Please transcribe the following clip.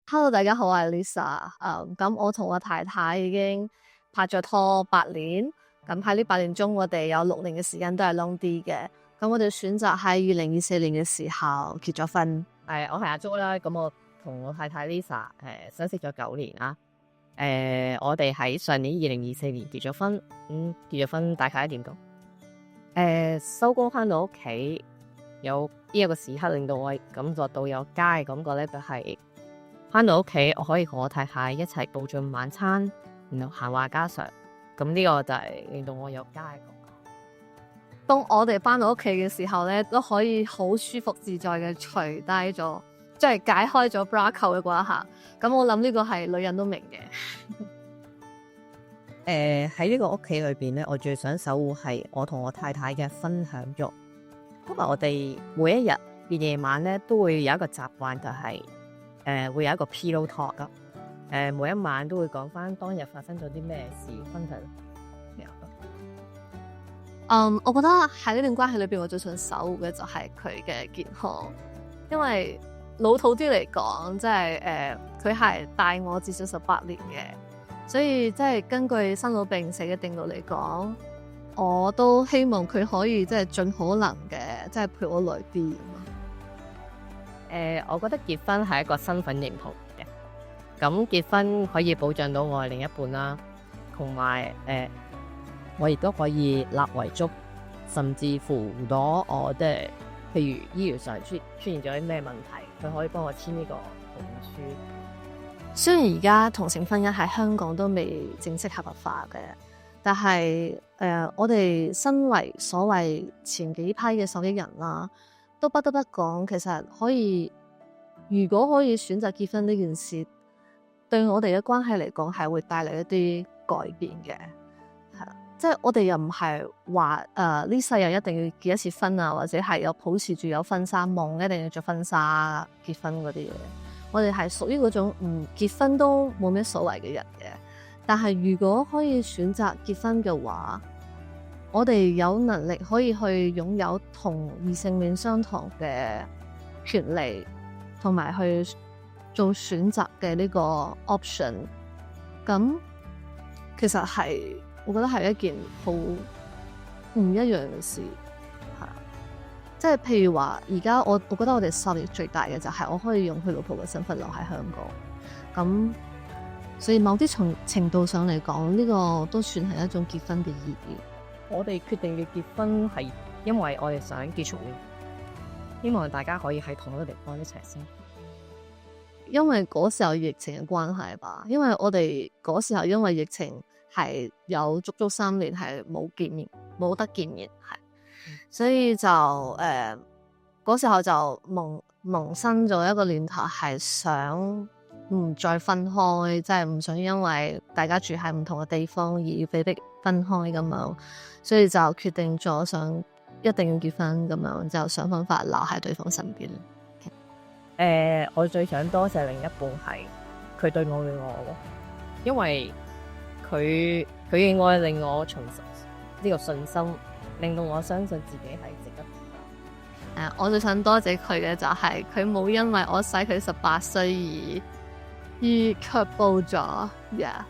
Hello，大家好，我係 Lisa。咁我同我太太已經拍咗拖8年。咁喺呢8年中，我哋有6年嘅時間都係 long D 嘅。咁我哋選擇喺2024年嘅時候結咗婚。我係阿 Jo 啦。咁我同我太太 Lisa 相識咗9年啦。我哋喺上年2024年結咗婚。結咗婚大概1年度。收工翻到屋企，有呢一個時刻令到我感覺到有家嘅感覺咧，就係翻到屋企我可以同我太太一齊步進晚餐，然後閒話家常。咁呢個就係令到我有家嘅感覺。當我哋翻到屋企嘅時候咧，都可以好舒服自在嘅除低咗，即係解開咗 bra 扣嘅嗰一下。咁我諗呢個係女人都明嘅。喺呢個屋企裏邊咧，我最想守護係我同我太太嘅分享欲。因為我哋每一日嘅夜晚咧，都會有一個習慣，就係會有一個 pillow talk 噶。每一晚都會講翻當日發生咗啲咩事，分享。我覺得喺呢段關係裏邊，我最想守護嘅就係佢嘅健康。因為老土啲嚟講，即係佢係大我至少18年嘅，所以即係根據生老病死嘅定律嚟講，我都希望佢可以即係盡可能嘅，即係陪我耐啲。我覺得結婚係一個身份認同嘅。咁結婚可以保障到我嘅另一半啦，同埋我亦都可以立遺囑，甚至乎如果我即係譬如醫療上出現咗啲咩問題，佢可以幫我簽呢個同意書。雖然而家同性婚姻喺香港都未正式合法化嘅，但係我哋身為所謂前幾批嘅受益人啦，都不得不講，其實可以，如果可以選擇結婚呢件事，對我哋嘅關係嚟講係會帶嚟一啲改變嘅，係啦，即係我哋又唔係話呢世人一定要結一次婚啊，或者係有保持住有婚紗夢，一定要着婚紗結婚嗰啲嘢。我哋係屬於嗰種結婚都冇咩所謂嘅人嘅。但係如果可以選擇結婚嘅話，我哋有能力可以去擁有同異性戀相同嘅權利，同埋去做選擇嘅呢個 option。咁其實係我覺得係一件好唔一樣嘅事。即係譬如話，而家我覺得我哋收益最大嘅就係我可以用佢老婆嘅身份留喺香港。咁所以某啲程度上嚟講，呢個都算係一種結婚嘅意義。我哋決定嘅結婚係因為我哋想結束，希望大家可以喺同一個地方一齊先。因為嗰時候疫情嘅關係吧，因為我哋嗰時候因為疫情係有足足3年係冇見面，冇得見面，係。所以就嗰時候就萌生咗一個念頭，係想唔再分開，即係唔想因為大家住喺唔同嘅地方而要被逼分開咁樣，所以就決定咗想一定要結婚咁樣，就想辦法留喺對方身邊。我最想多謝另一半係佢對我嘅愛咯，因為佢嘅愛令我重拾呢個信心，令到我相信自己係值得。我最想多謝佢嘅就係佢冇因為我使佢18歲而卻步咗。Yeah。